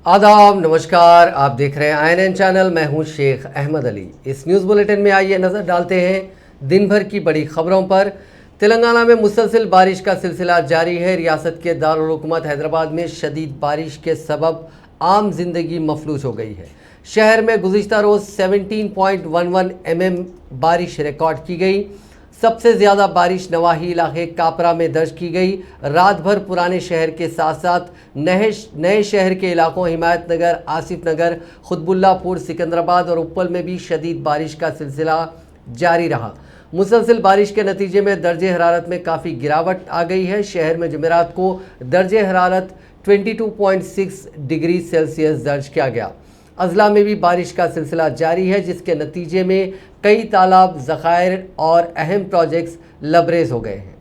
आदाब, नमस्कार। आप देख रहे हैं INN चैनल। मैं हूं शेख अहमद अली। इस न्यूज़ बुलेटिन में आइए नज़र डालते हैं दिन भर की बड़ी खबरों पर। तेलंगाना में मुसलसल बारिश का सिलसिला जारी है। रियासत के दारुल हुकूमत हैदराबाद में शदीद बारिश के सबब आम जिंदगी मफलूज हो गई है। शहर में गुज़िश्ता रोज़ 17.11 mm बारिश रिकॉर्ड की गई। सबसे ज़्यादा बारिश नवाही इलाके कापरा में दर्ज की गई। रात भर पुराने शहर के साथ साथ नए शहर के इलाकों हिमायत नगर, आसिफ नगर, खुतबुल्लापुर, सिकंदराबाद और उप्पल में भी शदीद बारिश का सिलसिला जारी रहा। मुसलसल बारिश के नतीजे में दर्जे हरारत में काफ़ी गिरावट आ गई है। शहर में जुमेरात को दर्जे हरारत 22.6 डिग्री सेल्सियस दर्ज किया गया। अजला में भी बारिश का सिलसिला जारी है, जिसके नतीजे में कई तालाब, ज़खायर और अहम प्रोजेक्ट्स लबरेज हो गए हैं।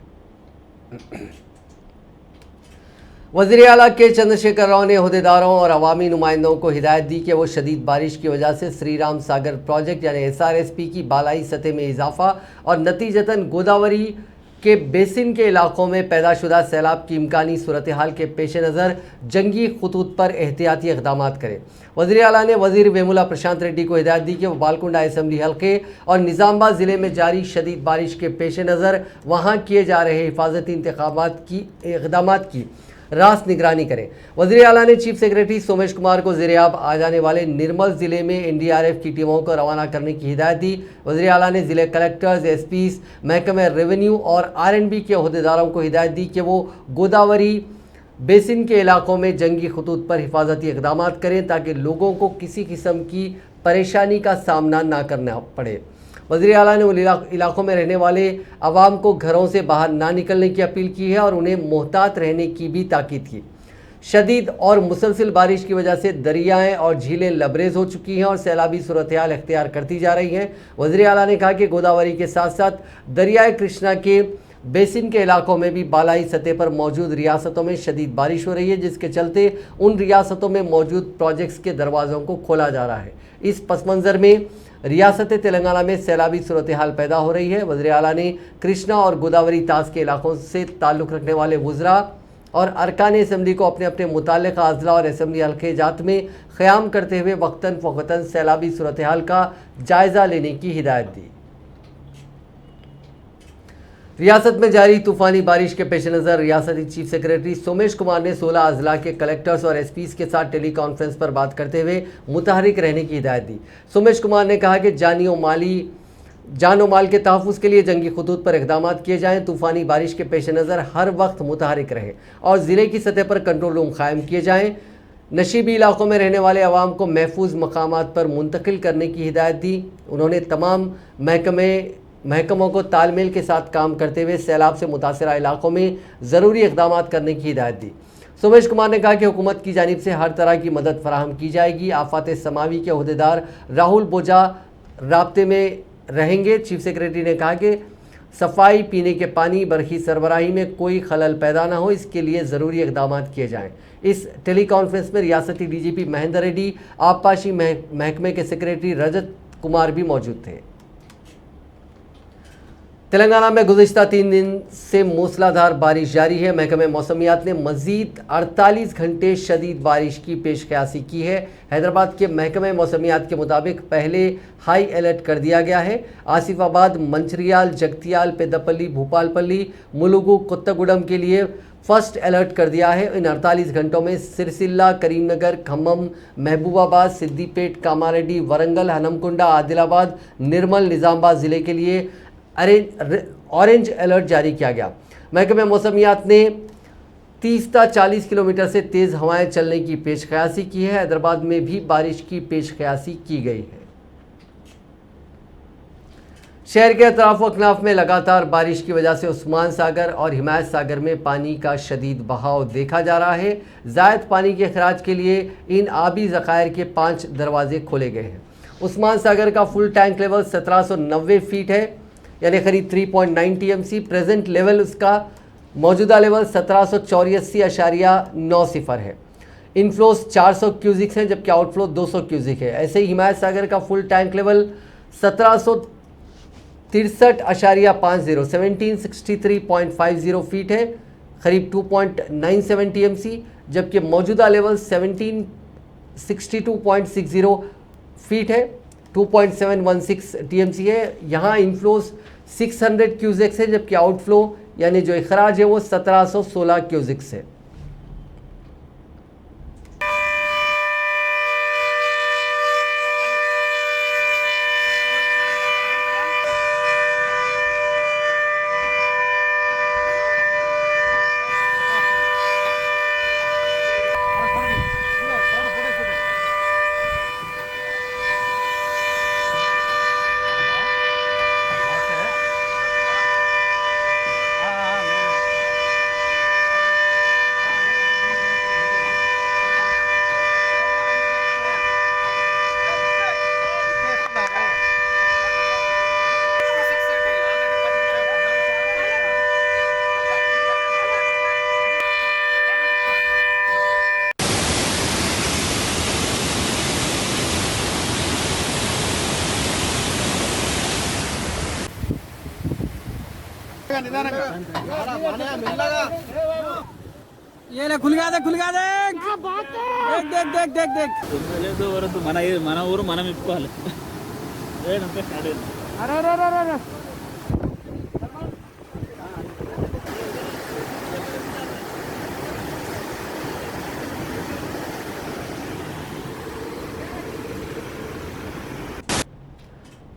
वज़ीर आला के चंद्रशेखर राव ने अहदेदारों और अवामी नुमाइंदों को हिदायत दी कि वो शदीद बारिश की वजह से श्री राम सागर प्रोजेक्ट यानी SRSP की बालाई सतह में इजाफा और नतीजतन गोदावरी के बेसिन के इलाकों में पैदाशुदा सैलाब की इम्कानी सूरत हाल के पेश नज़र जंगी खतूत पर एहतियाती इक़दाम करें। वज़ीर आला ने वज़ीर वेमुला प्रशांत रेड्डी को हिदायत दी कि वो बालकुंडा असम्बली हल्के और निज़ामबाद ज़िले में जारी शदीद बारिश के पेश नज़र वहाँ किए जा रहे हिफाजती इक़दाम की रास्त निगरानी करें। वज़ीर आला ने चीफ सेक्रेटरी सोमेश कुमार को ज़ेरे-आब आ जाने वाले निर्मल ज़िले में NDRF की टीमों को रवाना करने की हिदायत दी। वज़ीर आला ने ज़िले कलेक्टर्स, SPs, महकमे रेवेन्यू और R&B के अहदेदारों को हिदायत दी कि वो गोदावरी बेसिन के इलाकों में जंगी खतूत पर हिफाजती इक़दाम करें ताकि लोगों को किसी किस्म की परेशानी का सामना ना करना पड़े। वज़ीर आला ने उन इलाकों में रहने वाले अवाम को घरों से बाहर ना निकलने की अपील की है और उन्हें मोहतात रहने की भी ताकीद की। शदीद और मुसलसल बारिश की वजह से दरियाएं और झीलें लबरेज हो चुकी हैं और सैलाबी सूरत हाल अख्तियार करती जा रही हैं। वज़ीर आला ने कहा कि गोदावरी के साथ साथ दरियाए कृष्णा के बेसिन के इलाकों में भी बालाई सतह पर मौजूद रियासतों में शदीद बारिश हो रही है, जिसके चलते उन रियासतों में मौजूद प्रोजेक्ट्स के दरवाज़ों को खोला जा रहा है। इस पस मंज़र में रियासत तेलंगाना में सैलाबी सूरत हाल पैदा हो रही है। वज़ीर आला ने कृष्णा और गोदावरी तास के इलाकों से ताल्लुक़ रखने वाले वुज़रा और अरकान असम्बली को अपने अपने मुताल्लिक़ा अज़ला और असम्बली हल्के जात में क़याम करते हुए वक्तन फ़वक्तन सैलाबी सूरत हाल का जायज़ा लेने की हिदायत दी। रियासत में जारी तूफ़ानी बारिश के पेश नज़र रियासती चीफ सेक्रेटरी सोमेश कुमार ने 16 अजला के कलेक्टर्स और SPs के साथ टेली कॉन्फ्रेंस पर बात करते हुए मुतहरिक रहने की हिदायत दी। सोमेश कुमार ने कहा कि जान व माल के तहफ़्फ़ुज़ के लिए जंगी खतूत पर इक़दाम किए जाएँ, तूफ़ानी बारिश के पेश नज़र हर वक्त मुतहरिक रहें और ज़िले की सतह पर कंट्रोल रूम कायम किए जाएँ। नशीबी इलाकों में रहने वाले अवाम को महफूज मकामात पर मुंतकिल करने की हिदायत दी। उन्होंने तमाम महकमों को तालमेल के साथ काम करते हुए सैलाब से मुतासरा इलाकों में ज़रूरी इक़दाम करने की हिदायत दी। सोमेश कुमार ने कहा कि हुकूमत की जानिब से हर तरह की मदद फराहम की जाएगी। आफात समावी के अहदेदार राहुल बोजा राब्ते में रहेंगे। चीफ सेक्रेटरी ने कहा कि सफाई, पीने के पानी, बरखी सरबराही में कोई खलल पैदा ना हो, इसके लिए ज़रूरी इक़दाम किए जाएँ। इस टेली कॉन्फ्रेंस में रियासती DGP महेंद्र रेड्डी, आबपाशी महकमे के सेक्रेटरी रजत कुमार भी मौजूद थे। तेलंगाना में गुज़िश्ता 3 दिन से मूसलाधार बारिश जारी है। महकमे मौसमियात ने मज़ीद 48 घंटे शदीद बारिश की पेशकयासी की है। हैदराबाद के महकमे मौसमियात के मुताबिक पहले हाई अलर्ट कर दिया गया है। आसिफाबाद, मंचिर्याल, जगतियाल, पेद्दपल्ली, भूपालपल्ली, मुलुगु, कोत्तागुडम के लिए फर्स्ट अलर्ट कर दिया है। इन 48 घंटों में सिरसिल्ला, करीमनगर, खम्मम, महबूबाबाद, सिद्दीपेट, कामारेड्डी, वरंगल, हनमकुंडा, आदिलाबाद, निर्मल, निज़ामबाद ज़िले के लिए ऑरेंज अलर्ट जारी किया गया। महकमे मौसमियात ने 30-40 किलोमीटर से तेज़ हवाएं चलने की पेशकयासी की है। हैदराबाद में भी बारिश की पेशकयासी की गई है। शहर के अतराफ व अकनाफ में लगातार बारिश की वजह से उस्मान सागर और हिमायत सागर में पानी का शदीद बहाव देखा जा रहा है। ज़ायद पानी के अखराज के लिए इन आबी ज़खायर के 5 दरवाजे खोले गए हैं। उस्मान सागर का फुल टैंक लेवल 1790 फीट है, यानी करीब 3.9 TMC। प्रेजेंट लेवल उसका मौजूदा लेवल 1784.90 है। इनफ्लोस 400 क्यूजिक्स हैं, जबकि आउटफ्लो 200 क्यूजिक है। ऐसे ही हिमायत सागर का फुल टैंक लेवल 1763.50 फीट है, करीब 2.97 TMC, जबकि मौजूदा लेवल 62.60 फीट है, 2.716 टीएमसी है। यहाँ इनफ्लोज 600 क्यूसेक्स है, जबकि आउटफ्लो यानी जो इखराज है वो 1716 क्यूसेक्स है। ये ले खुल गया देख देख देख देख లేదు వరకు మన ఊరు మనం ఇప్పుకోవాలి ఏడంటే స్టార్ట్ అయింది अरे अरे अरे अरे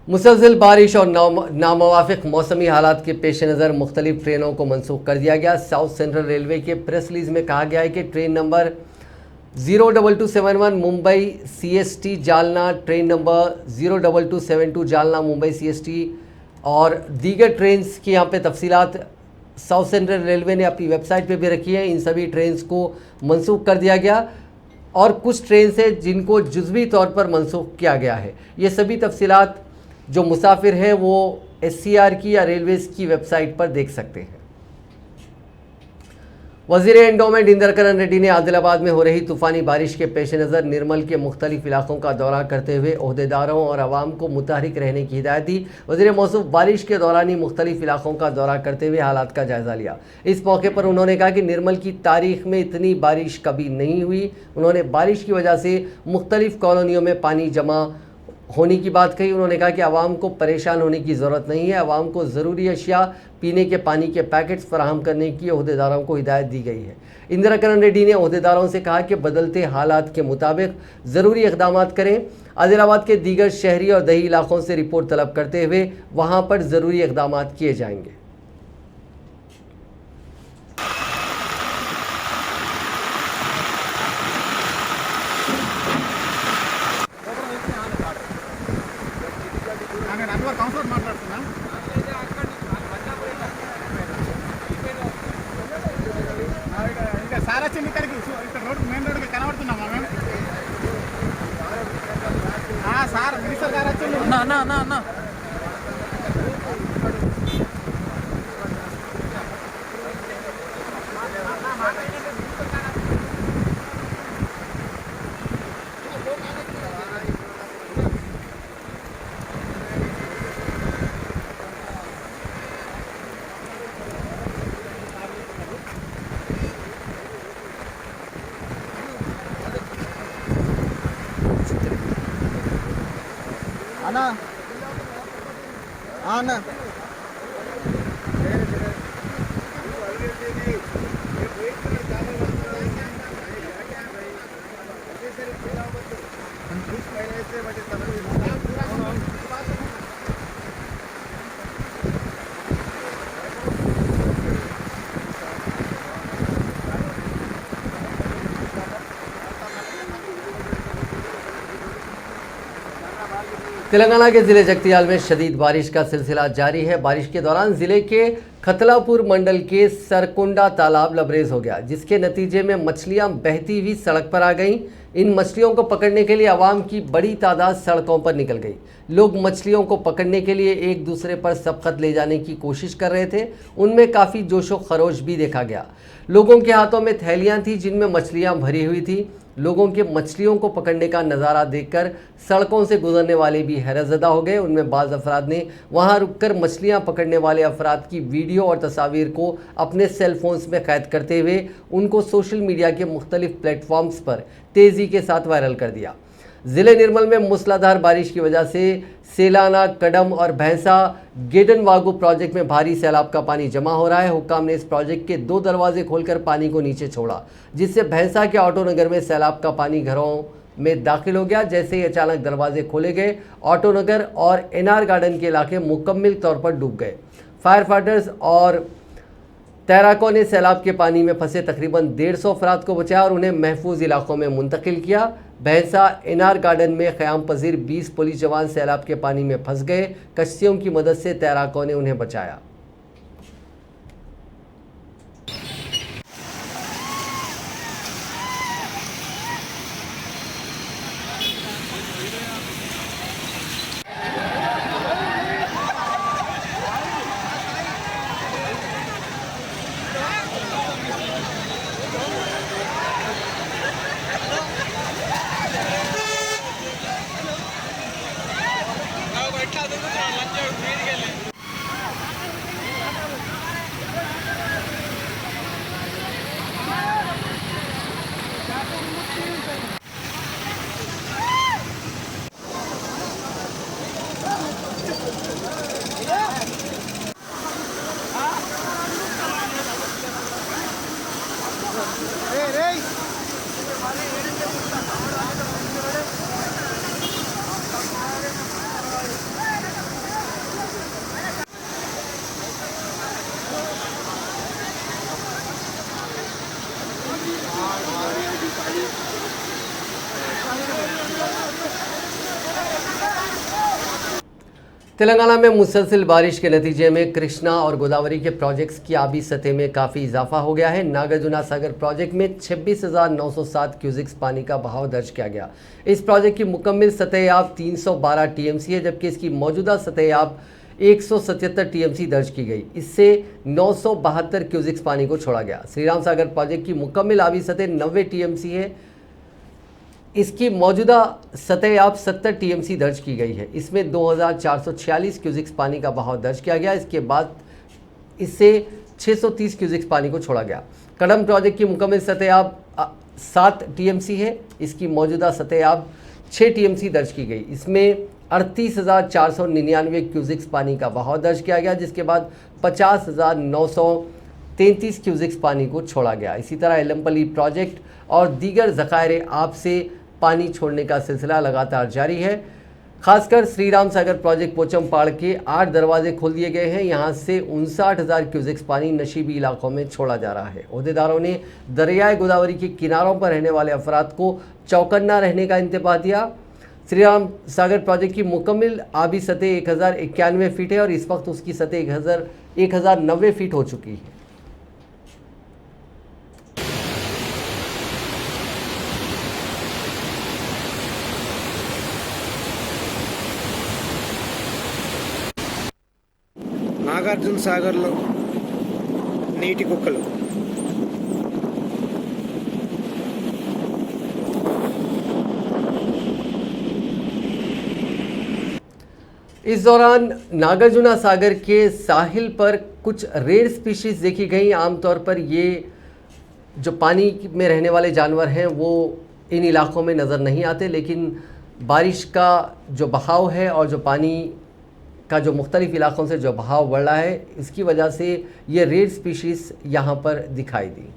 मुसलसल बारिश और नामवाफिक मौसमी हालात के पेश नज़र मुख्तलिफ ट्रेनों को मनसूख कर दिया गया। साउथ सेंट्रल रेलवे के प्रेस रिलीज में कहा गया है कि train number 02271 Mumbai CST Jalna, train number 02272 Jalna Mumbai CST और दीगर ट्रेन्स की यहाँ पे तफसीलात साउथ सेंट्रल रेलवे ने अपनी वेबसाइट पे भी रखी है। इन सभी ट्रेन्स को मनसूख कर दिया गया और कुछ ट्रेन से जिनको जुज़वी तौर पर मनसूख किया गया है। ये सभी तफसीलात जो मुसाफिर हैं वो SCR की या रेलवेज़ की वेबसाइट पर देख सकते हैं। वज़ीर एंडोमेंट इंदरकरण रेड्डी ने आदिलाबाद में हो रही तूफ़ानी बारिश के पेश नज़र निर्मल के मुख्तलिफ इलाकों का दौरा करते हुए ओहदेदारों और आवाम को मुतहरिक रहने की हिदायत दी। वज़ीर मौसूफ बारिश के दौरान ही मुख्तलिफ इलाकों का दौरा करते हुए हालात का जायज़ा लिया। इस मौके पर उन्होंने कहा कि निर्मल की तारीख में इतनी बारिश कभी नहीं हुई। उन्होंने बारिश की वजह से मुख्तलिफ कॉलोनियों में पानी जमा होने की बात कही। उन्होंने कहा कि आवाम को परेशान होने की ज़रूरत नहीं है, आवाम को ज़रूरी अशिया पीने के पानी के पैकेट्स फराहम करने की ओहदेदारों को हिदायत दी गई है। इंदिराकरण रेड्डी ने ओहदेदारों से कहा कि बदलते हालात के मुताबिक ज़रूरी इक़दाम करें। आदिलाबाद के दीगर शहरी और दही इलाकों से रिपोर्ट तलब करते हुए वहाँ पर ज़रूरी इक़दाम किए जाएंगे। సార్ వచ్చింది ఇక్కడికి ఇక్కడ రోడ్ మెయిన్ రోడ్కి కనబడుతున్నామా మేము సార్ మినిస్టర్ గారు వచ్చింది అన్న అన్నా అన్నా तेलंगाना के ज़िले जगतियाल में शदीद बारिश का सिलसिला जारी है। बारिश के दौरान ज़िले के खतलापुर मंडल के सरकुंडा तालाब लबरेज हो गया, जिसके नतीजे में मछलियां बहती हुई सड़क पर आ गईं। इन मछलियों को पकड़ने के लिए आवाम की बड़ी तादाद सड़कों पर निकल गई। लोग मछलियों को पकड़ने के लिए एक दूसरे पर सबकत ले जाने की कोशिश कर रहे थे। उनमें काफ़ी जोशो खरोश भी देखा गया। लोगों के हाथों में थैलियाँ थीं जिनमें मछलियाँ भरी हुई थी। लोगों के मछलियों को पकड़ने का नज़ारा देखकर सड़कों से गुजरने वाले भी हैरतज़दा हो गए। उनमें बाज़ अफराद ने वहां रुककर मछलियां पकड़ने वाले अफराद की वीडियो और तस्वीर को अपने सेल फोन्स में कैद करते हुए उनको सोशल मीडिया के मुख्तलिफ प्लेटफॉर्म्स पर तेज़ी के साथ वायरल कर दिया। ज़िले निर्मल में मूसलाधार बारिश की वजह से सेलाना, कदम और भैंसा गेडनवागु प्रोजेक्ट में भारी सैलाब का पानी जमा हो रहा है। हुक्काम ने इस प्रोजेक्ट के 2 दरवाजे खोलकर पानी को नीचे छोड़ा, जिससे भैंसा के ऑटो नगर में सैलाब का पानी घरों में दाखिल हो गया। जैसे ही अचानक दरवाजे खोले गए, ऑटो नगर और एनआर गार्डन के इलाके मुकम्मल तौर पर डूब गए। फायर फाइटर्स और तैराकों ने सैलाब के पानी में फंसे तकरीबन 150 अफराद को बचाया और उन्हें महफूज इलाकों में मुंतकिल किया। भैंसा एनआर गार्डन में क़याम पजीर 20 पुलिस जवान सैलाब के पानी में फंस गए। कश्तियों की मदद से तैराकों ने उन्हें बचाया। तेलंगाना में मुसलसल बारिश के नतीजे में कृष्णा और गोदावरी के प्रोजेक्ट्स की आबी सतह में काफ़ी इजाफा हो गया है। नागार्जुना सागर प्रोजेक्ट में 26,907 क्यूसिक्स पानी का बहाव दर्ज किया गया। इस प्रोजेक्ट की मुकम्मल सतह-ए-आब 312 टीएमसी है, जबकि इसकी मौजूदा सतह-ए-आब 177 टीएमसी दर्ज की गई। इससे 972 क्यूसिक्स पानी को छोड़ा गया। श्रीराम सागर प्रोजेक्ट की मुकम्मल आबी सतह 90 टीएमसी है। इसकी मौजूदा सतह-ए-आब 70 टीएमसी दर्ज की गई है। इसमें 2,446 क्यूसिक्स पानी का बहाव दर्ज किया गया। इसके बाद इससे 630 क्यूसिक्स पानी को छोड़ा गया। कदम प्रोजेक्ट की मुकम्मल सतह-ए-आब 7 टीएमसी है। इसकी मौजूदा सतह-ए-आब 6 टीएमसी दर्ज की गई। इसमें 38,499 क्यूसिक्स पानी का बहाव दर्ज किया गया, जिसके बाद 50,933 क्यूसिक्स पानी को छोड़ा गया। इसी तरह एलमपल्ली प्रोजेक्ट और दीगर ज़खायर आब से पानी छोड़ने का सिलसिला लगातार जारी है। खासकर श्रीराम सागर प्रोजेक्ट पोचमपाड़ के 8 दरवाजे खोल दिए गए हैं। यहाँ से 59,000 क्यूसिक्स पानी नशीबी इलाकों में छोड़ा जा रहा है। ओहदेदारों ने दरियाए गोदावरी के किनारों पर रहने वाले अफराद को चौकन्ना रहने का इंतबाह दिया। श्रीराम सागर प्रोजेक्ट की मुकम्मल आबी सतह 1,091 फीट है और इस वक्त उसकी सतह 1,090 फीट हो चुकी है। నాగార్జున సాగర్లో నీటి కుక్కలు इस दौरान नागार्जुना सागर के साहिल पर कुछ रेयर स्पीशीज़ देखी गई। आमतौर पर ये जो पानी में रहने वाले जानवर हैं वो इन इलाकों में नज़र नहीं आते, लेकिन बारिश का जो बहाव है और जो पानी का जो मुख्तलिफ इलाकों से जो बहाव बढ़ रहा है, इसकी वजह से ये रेयर स्पीशीज़ यहाँ पर दिखाई दी।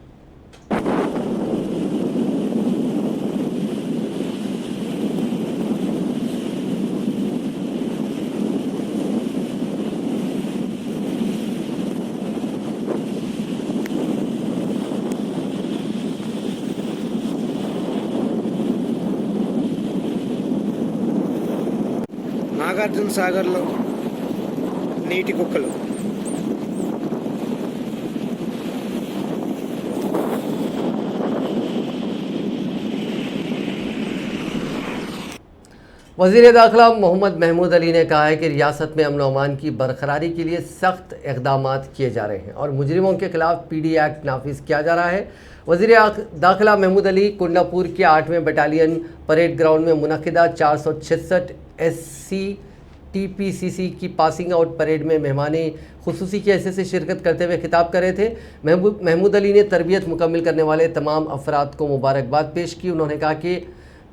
నాగార్జున సాగర్లో నీటి కుక్కలు वज़ीर दाखिला मोहम्मद महमूद अली ने कहा है कि रियासत में अमन व अमान की बरकरारी के लिए सख्त इक़दामात किए जा रहे हैं और मुजरिमों के खिलाफ PD एक्ट नाफिज किया जा रहा है। वज़ीर दाखिला महमूद अली कुंडापुर के 8वें बटालियन परेड ग्राउंड में मुनक़िदा 466 SC TPCC की पासिंग आउट परेड में मेहमाने खुसूसी की हैसियत से शिरकत करते हुए खिताब कर रहे थे। महमूद अली ने तरबियत मुकम्मल करने वाले तमाम अफराद को मुबारकबाद पेश की। उन्होंने कहा कि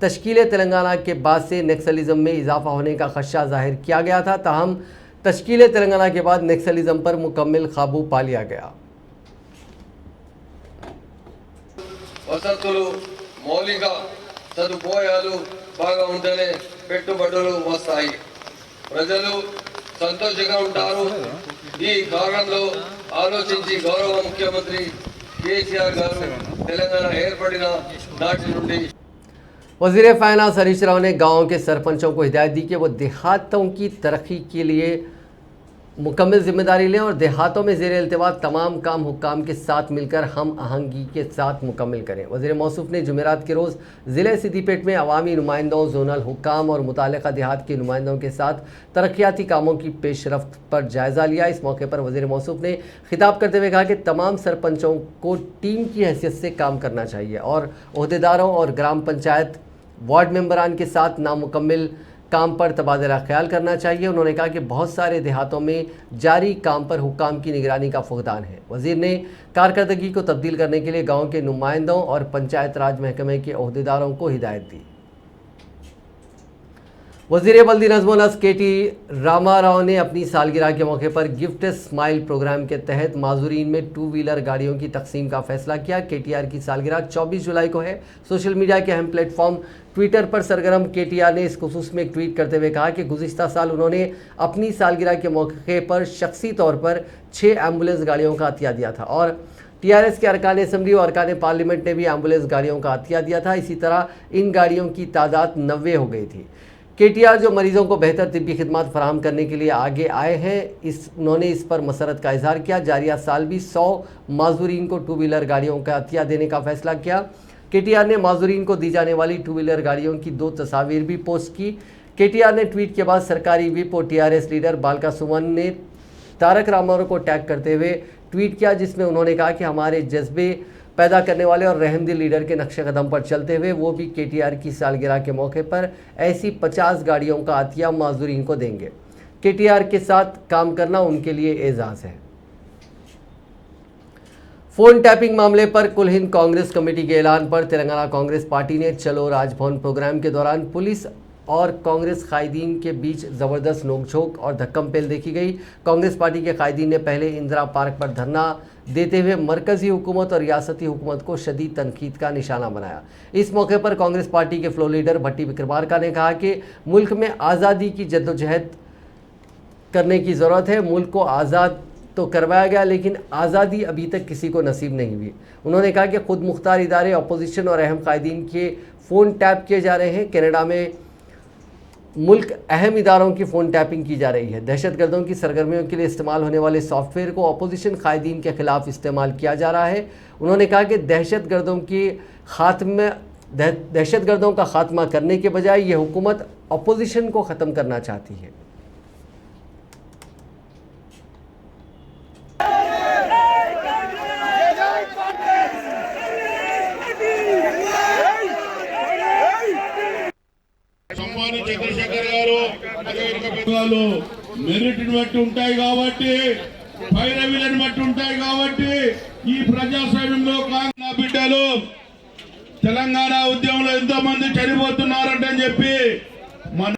तश्कील तेलंगाना के बाद से नक्सलिज़म में इजाफा होने का खदशा ज़ाहिर किया गया था, ताहम तश्कील तेलंगाना के बाद नक्सलिज़म पर मुकम्मल काबू पा लिया गया। వసతులు మౌలిక సదుపాయాలు బాగా ఉంటేనే పెట్టుబడులు వస్తాయి, ప్రజలు సంతోషంగా ఉంటారు। ఈ కారణంలో ఆలోచించి గౌరవ ముఖ్యమంత్రి కేసీఆర్ గారు తెలంగాణ ఏర్పడిన నాటి నుండి वज़ीर फाइनेंस हरीश राव ने गाँव के सरपंचों को हिदायत दी कि वो देहातों की तरक्की के लिए मुकम्मल जिम्मेदारी लें और देहातों में ज़ेर इल्तिवा तमाम काम हुक्काम के साथ मिलकर हम आहंगी के साथ मुकम्मल करें। वज़ीर मौसूफ ने जुमेरात के रोज़ ज़िले सिद्दीपेट में अवामी नुमाइंदों, जोनल हुक्काम और मुतालिका देहात के नुमाइंदों के साथ तरक्याती कामों की पेशरफ्त पर जायज़ा लिया। इस मौके पर वज़ीर मौसूफ ने खिताब करते हुए कहा कि तमाम सरपंचों को टीम की हैसियत से काम करना चाहिए और ओहदेदारों और ग्राम पंचायत वार्ड मेंबरान के साथ नामुकम्मल काम पर तबादला ख्याल करना चाहिए। उन्होंने कहा कि बहुत सारे देहातों में जारी काम पर हुक्काम की निगरानी का फुकदान है। वज़ीर ने कारकर्दगी को तब्दील करने के लिए गाँव के नुमाइंदों और पंचायत राज महकमे के ओहदेदारों को हिदायत दी। वज़ीर बल्दी नज़्म नस्क KT रामा राव ने अपनी सालगिरह के मौके पर गिफ्ट स्माइल प्रोग्राम के तहत माजूरीन में 2 व्हीलर गाड़ियों की तकसीम का फैसला किया। KTR की सालगिरह 24 जुलाई को है। सोशल मीडिया के अहम प्लेटफॉर्म ट्विटर पर सरगर्म KTR ने इस खुसूस में एक ट्वीट करते हुए कहा कि गुज़िश्ता साल उन्होंने अपनी सालगिरह के मौके पर शख्सी तौर पर 6 एम्बुलेंस गाड़ियों का अतिया दिया था और TRS के अरकान असम्बली और अरकान पार्लियामेंट ने भी एम्बुलेंस गाड़ियों का अतिया दिया था। इसी तरह इन गाड़ियों की तादाद 90 हो गई थी। KTR जो मरीज़ों को बेहतर तिब्बी खिदमत फराहम करने के लिए आगे आए हैं, उन्होंने इस पर मसरत का इजहार किया। जारिया साल भी 100 माजूरीन को 2 व्हीलर गाड़ियों का अतिया देने का फैसला किया। KTR ने माजूरीन को दी जाने वाली 2 व्हीलर गाड़ियों की 2 तस्वीर भी पोस्ट की। KTR ने ट्वीट के बाद सरकारी विप और TRS लीडर बालका सुमन ने तारक रामाराव को टैग करते हुए ट्वीट किया, जिसमें उन्होंने कहा कि हमारे जज्बे पैदा करने वाले और रहमदिल लीडर के नक्शे कदम पर चलते हुए वो भी KTR की सालगिरह के मौके पर ऐसी 50 गाड़ियों का अतिया माजूरीन को देंगे। KTR के साथ काम करना उनके लिए एजाज़ है। फ़ोन टैपिंग मामले पर कुल हिंद कांग्रेस कमेटी के ऐलान पर तेलंगाना कांग्रेस पार्टी ने चलो राजभवन प्रोग्राम के दौरान पुलिस और कांग्रेस कायदीन के बीच ज़बरदस्त नोकझोंक और धक्कमपेल देखी गई। कांग्रेस पार्टी के कायदीन ने पहले इंदिरा पार्क पर धरना देते हुए मरकज़ी हुकूमत और रियासती हुकूमत को शदीद तनकीद का निशाना बनाया। इस मौके पर कांग्रेस पार्टी के फ्लोर लीडर भट्टी विक्रमार्का ने कहा कि मुल्क में आज़ादी की जद्दोजहद करने की ज़रूरत है। मुल्क को आज़ाद तो करवाया गया, लेकिन आज़ादी अभी तक किसी को नसीब नहीं हुई। उन्होंने कहा कि खुद मुख्तार इदारे, अपोजिशन और अहम कायदीन के फ़ोन टैप किए जा रहे हैं। कनाडा में मुल्क अहम इदारों की फ़ोन टैपिंग की जा रही है। दहशतगर्दों की सरगर्मियों के लिए इस्तेमाल होने वाले सॉफ्टवेयर को अपोजिशन कायदीन के ख़िलाफ़ इस्तेमाल किया जा रहा है। उन्होंने कहा कि दहशतगर्दों का ख़ात्मा करने के बजाय ये हुकूमत अपोजिशन को ख़त्म करना चाहती है। చంద్రశేఖర్ గారు మెరిట్ బట్టి ఉంటాయి కాబట్టి, పైరవీలను బట్టి ఉంటాయి కాబట్టి ఈ ప్రజాస్వామ్యంలో కాంగ్రెస్ బిడ్డలు తెలంగాణ ఉద్యమంలో ఎంతో మంది చనిపోతున్నారంటే చెప్పి మన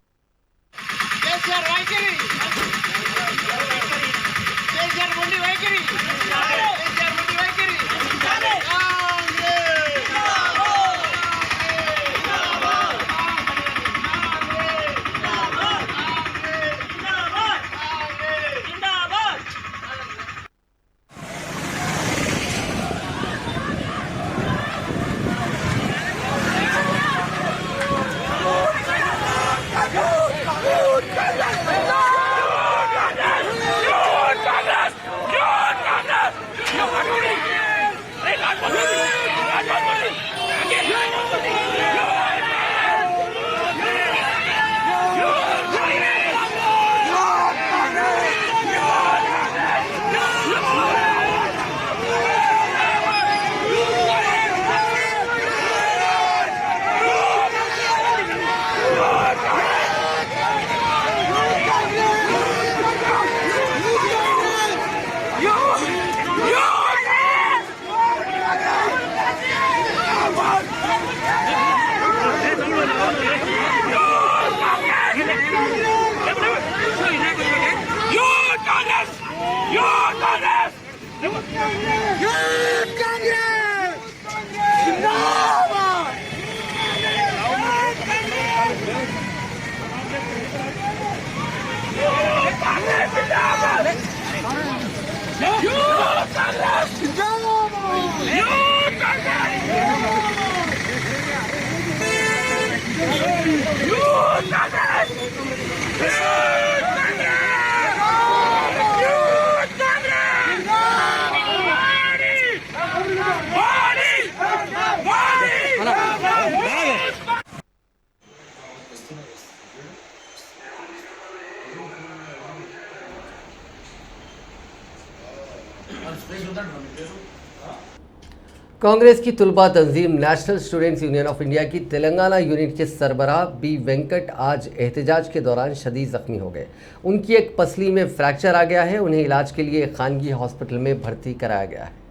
कांग्रेस की तुलबा तंजीम National Students Union of India की तेलंगाना यूनिट के सरबराह बी वेंकट आज एहतजाज के दौरान शदीद जख्मी हो गए। उनकी एक पसली में फ्रैक्चर आ गया है। उन्हें इलाज के लिए खानगी हॉस्पिटल में भर्ती कराया गया है।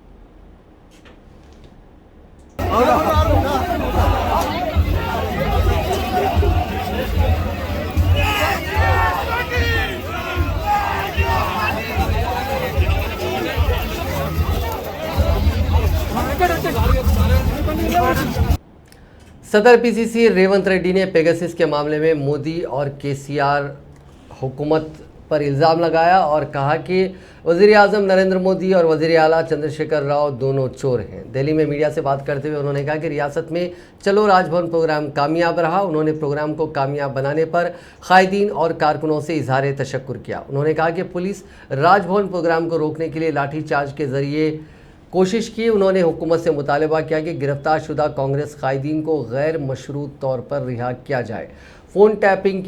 सदर पीसीसी रेवंत रेड्डी ने पेगासस के मामले में मोदी और केसीआर हुकूमत पर इल्ज़ाम लगाया और कहा कि वज़ीर आज़म नरेंद्र मोदी और वज़ीर आला चंद्रशेखर राव दोनों चोर हैं। दिल्ली में मीडिया से बात करते हुए उन्होंने कहा कि रियासत में चलो राजभवन प्रोग्राम कामयाब रहा। उन्होंने प्रोग्राम को कामयाब बनाने पर कायदीन और कारकुनों से इजहार तशक्कुर किया। उन्होंने कहा कि पुलिस राजभवन प्रोग्राम को रोकने के लिए लाठीचार्ज के जरिए कोशिश की। उन्होंने हुकूमत से मुतालबा किया कि गिरफ्तार शुदा कांग्रेस कायदीन को गैर मशरूत तौर पर रिहा किया जाए। फ़ोन टैपिंग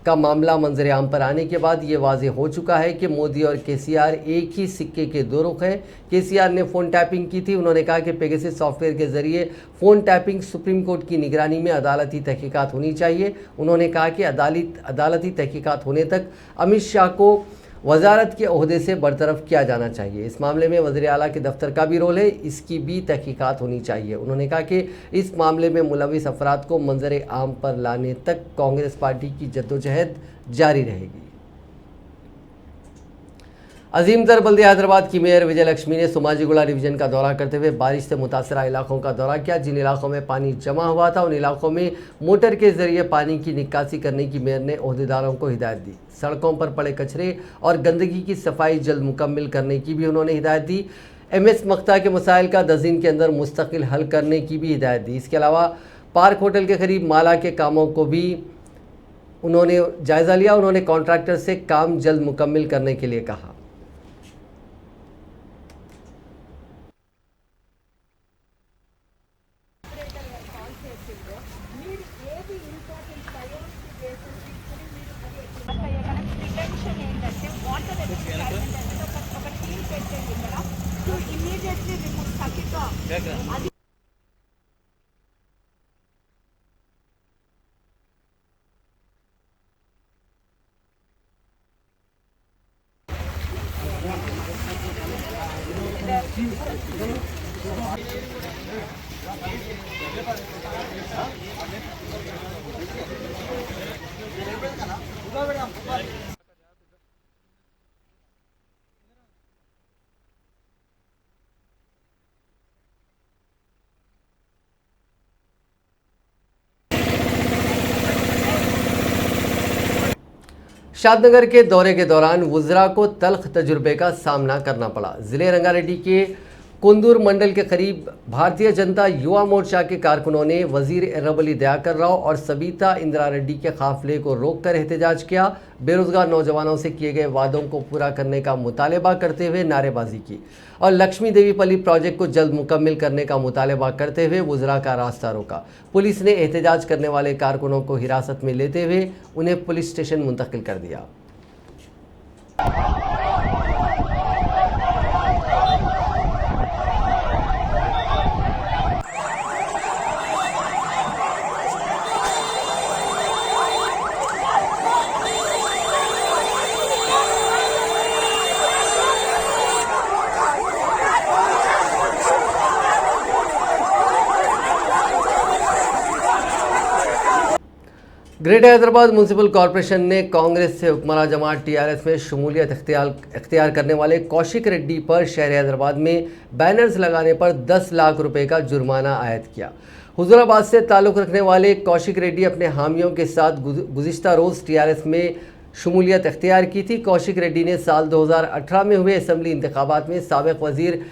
का मामला मंजर आम पर आने के बाद ये वाज़ेह हो चुका है कि मोदी और केसीआर एक ही सिक्के के दो रुख हैं। केसीआर ने फ़ोन टैपिंग की थी। उन्होंने कहा कि पेगासस सॉफ्टवेयर के ज़रिए फ़ोन टैपिंग सुप्रीम कोर्ट की निगरानी में अदालती तहकीकात होनी चाहिए। उन्होंने कहा कि अदालती तहकीकात होने तक अमित शाह को वजारत के ओहदे से बरतरफ किया जाना चाहिए। इस मामले में वज़ीर आला के दफ्तर का भी रोल है, इसकी भी तहकीकात होनी चाहिए। उन्होंने कहा कि इस मामले में मुलविस अफराद को मंजर आम पर लाने तक कांग्रेस पार्टी की जद्दोजहद जारी रहेगी। अजीमतर बल्दिया हैदराबाद की मेयर विजय लक्ष्मी ने सोमाजीगुड़ा डिवीजन का दौरा करते हुए बारिश से मुतासरा इलाकों का दौरा किया। जिन इलाकों में पानी जमा हुआ था उन इलाकों में मोटर के जरिए पानी की निकासी करने की मेयर ने ओहदेदारों को हिदायत दी। सड़कों पर पड़े कचरे और गंदगी की सफाई जल्द मुकम्मल करने की भी उन्होंने हिदायत दी। MS मक्ता के मसाइल का 10 दिन के अंदर मुस्तकिल हल करने की भी हिदायत दी। इसके अलावा पार्क होटल के करीब माला के कामों को भी उन्होंने जायज़ा लिया। उन्होंने कॉन्ट्रैक्टर से काम जल्द मुकम्मल करने के लिए कहा। शादनगर के दौरे के दौरान वुज़रा को तल्ख तजुर्बे का सामना करना पड़ा। ज़िले रंगारेड्डी के कुंदूर मंडल के करीब भारतीय जनता युवा मोर्चा के कारकुनों ने वज़ीर एर्रबली दयाकर राव और सबीता इंदिरा रेड्डी के काफिले को रोककर एहतजाज किया। बेरोजगार नौजवानों से किए गए वादों को पूरा करने का मुतालबा करते हुए नारेबाजी की और लक्ष्मी देवी पल्ली प्रोजेक्ट को जल्द मुकम्मल करने का मुतालबा करते हुए वुज़रा का रास्ता रोका। पुलिस ने एहतजाज करने वाले कारकुनों को हिरासत में लेते हुए उन्हें पुलिस स्टेशन मुंतकिल कर दिया। ग्रेटर हैदराबाद म्यूनसिपल कॉरपोरेशन ने कांग्रेस से हुक्मरान जमात TRS में शमूलियत इख्तियार करने वाले कौशिक रेड्डी पर शहर हैदराबाद में बैनर्स लगाने पर 10 लाख रुपए का जुर्माना आयद किया। हुजूराबाद से ताल्लुक़ रखने वाले कौशिक रेड्डी अपने हामियों के साथ गुज़िश्ता रोज़ TRS में शमूलियत इख्तियार की थी। कौशिक रेड्डी ने साल 2018 में हुए असम्बली इंतखाबात में साबिक़ वज़ीर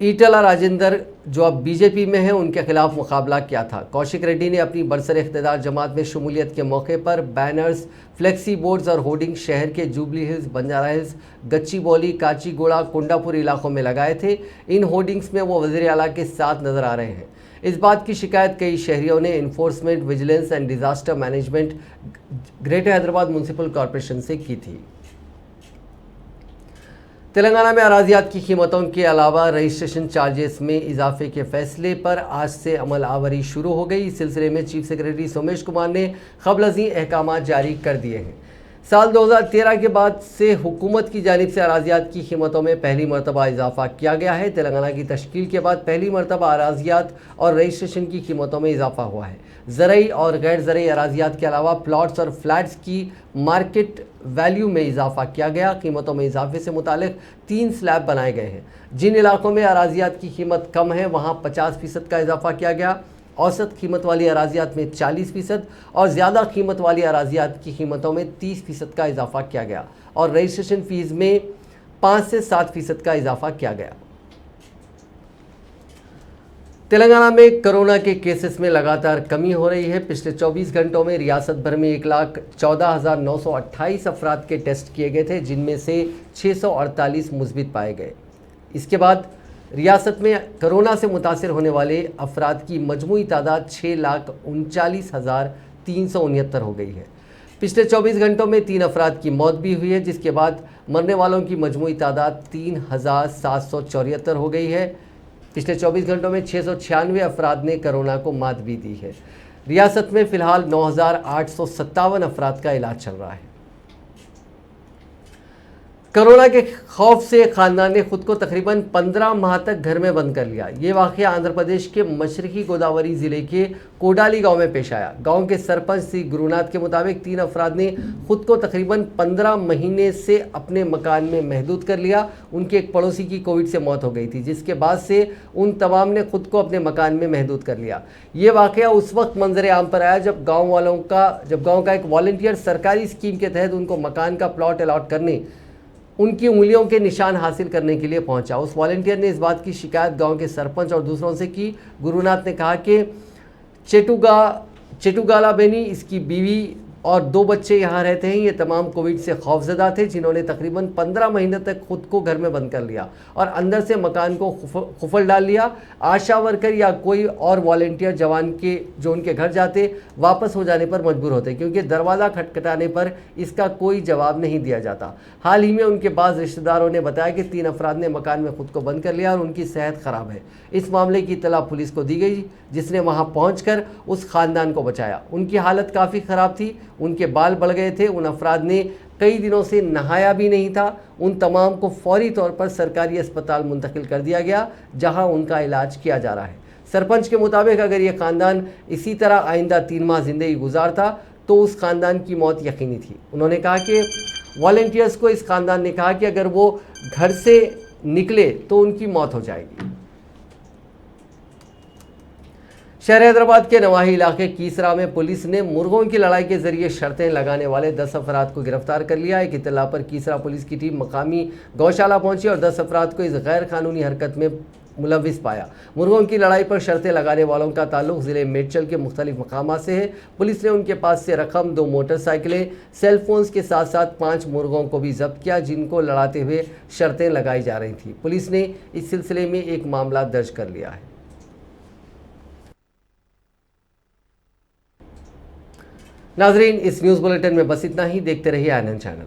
ईटला राजेंद्र जो अब बीजेपी में है, उनके खिलाफ मुकाबला किया था। कौशिक रेड्डी ने अपनी बरसर इख्तिदार जमात में शमूलियत के मौके पर बैनर्स, फ्लेक्सी बोर्ड्स और होर्डिंग शहर के जुबली हिल्स, बंजारा हिल्स, गच्चीबौली, काचीगुड़ा, कुंडापुर इलाकों में लगाए थे। इन होर्डिंग्स में वो वज़ीर आला के साथ नजर आ रहे हैं। इस बात की शिकायत कई शहरियों ने enforcement, vigilance and disaster management greater Hyderabad municipal corporation से की थी। तेलंगाना में अराजियात की कीमतों के अलावा रजिस्ट्रेशन चार्जेस में इजाफे के फैसले पर आज से अमल आवरी शुरू हो गई। इस सिलसिले में चीफ सेक्रेटरी सोमेश कुमार ने क़ब्ल-अज़ीं अहकाम जारी कर दिए हैं। साल 2013 के बाद से हुकूमत की जानिब से अराजियात की कीमतों में पहली मरतबा इजाफा किया गया है। तेलंगाना की तश्कील के बाद पहली मरतबा अराजियात और रजिस्ट्रेशन की कीमतों में इजाफा हुआ है। ज़रई और गैर ज़रई अराजियात के अलावा प्लॉट्स और फ्लैट्स की मार्केट वैल्यू में इजाफा किया गया। कीमतों में इजाफे से मुतालिक 3 स्लैब बनाए गए हैं। जिन इलाकों में अराजियात की कीमत कम है वहाँ 50% का इजाफा किया गया। औसत कीमत वाली अराजियात में 40% और ज़्यादा कीमत वाली अराजियात की कीमतों में 30% का इजाफा किया गया और रजिस्ट्रेशन फ़ीस में 5 से 7% का इजाफा किया गया। तेलंगाना में कोरोना के केसेस में लगातार कमी हो रही है। पिछले 24 घंटों में रियासत भर में 1,14,928 अफराद के टेस्ट किए गए थे, जिनमें से 648 मुस्बित पाए गए। इसके बाद रियासत में कोरोना से मुतासिर होने वाले अफराद की मजमूई तादाद 6,39,369 हो गई है। पिछले 24 घंटों में 3 अफराद की मौत भी हुई है, जिसके बाद मरने वालों की मजमूई तादाद 3,774 हो गई है। पिछले 24 घंटों में 696 अफराद ने कोरोना को मात भी दी है। रियासत में फ़िलहाल 9,857 अफराद का इलाज चल रहा है। कोरोना के खौफ से खानदान ने खुद को तकरीबन 15 माह तक घर में बंद कर लिया। ये वाक़या आंध्र प्रदेश के मशरक़ी गोदावरी ज़िले के कोडाली गांव में पेश आया। गांव के सरपंच श्री गुरुनाथ के मुताबिक 3 अफराद ने खुद को तकरीबन 15 महीने से अपने मकान में महदूद कर लिया। उनके एक पड़ोसी की कोविड से मौत हो गई थी, जिसके बाद से उन तमाम ने खुद को अपने मकान में महदूद कर लिया। ये वाक़या उस वक्त मंजर आम पर आया जब गाँव का एक वॉलंटियर सरकारी स्कीम के तहत उनको मकान का प्लॉट अलॉट करने उनकी उंगलियों के निशान हासिल करने के लिए पहुंचा। उस वॉलंटियर ने इस बात की शिकायत गांव के सरपंच और दूसरों से की। गुरुनाथ ने कहा कि चेटुगाला बेनी, इसकी बीवी और 2 बच्चे यहाँ रहते हैं। ये तमाम कोविड से खौफजदा थे, जिन्होंने तकरीबन 15 महीने तक खुद को घर में बंद कर लिया और अंदर से मकान को खुफल डाल लिया। आशा वर्कर या कोई और वॉलंटियर जवान के जो उनके घर जाते वापस हो जाने पर मजबूर होते, क्योंकि दरवाज़ा खटखटाने पर इसका कोई जवाब नहीं दिया जाता। हाल ही में उनके बाज़ रिश्तेदारों ने बताया कि 3 अफराद ने मकान में खुद को बंद कर लिया और उनकी सेहत ख़राब है। इस मामले की इत्तला पुलिस को दी गई, जिसने वहाँ पहुँचकर उस ख़ानदान को बचाया। उनकी हालत काफ़ी ख़राब थी, उनके बाल बढ़ गए थे। उन अफराद ने कई दिनों से नहाया भी नहीं था। उन तमाम को फौरी तौर पर सरकारी अस्पताल मुंतकिल कर दिया गया, जहां उनका इलाज किया जा रहा है। सरपंच के मुताबिक अगर ये ख़ानदान इसी तरह आइंदा 3 माह ज़िंदगी गुजारता तो उस ख़ानदान की मौत यकीनी थी। उन्होंने कहा कि वॉलंटियर्स को इस ख़ानदान ने कहा कि अगर वो घर से निकले तो उनकी मौत हो जाएगी। शहर हैदराबाद के नवाही इलाके कीसरा में पुलिस ने मुर्गों की लड़ाई के जरिए शर्तें लगाने वाले 10 अफराद को गिरफ्तार कर लिया। एक इत्तला पर कीसरा पुलिस की टीम मकामी गौशाला पहुंची और 10 अफराद को इस गैर कानूनी हरकत में मुलविस पाया। मुर्गों की लड़ाई पर शर्तें लगाने वालों का ताल्लुक ज़िले मेडचल के मुख्तलिफ मकामात से है। पुलिस ने उनके पास से रकम, 2 मोटरसाइकिलें, सेलफोन्स के साथ साथ 5 मुर्गों को भी जब्त किया, जिनको लड़ाते हुए शर्तें लगाई जा रही थी। पुलिस ने इस सिलसिले में एक मामला दर्ज कर लिया है। नाजरीन, इस न्यूज़ बुलेटिन में बस इतना ही। देखते रहिए आनंद चैनल।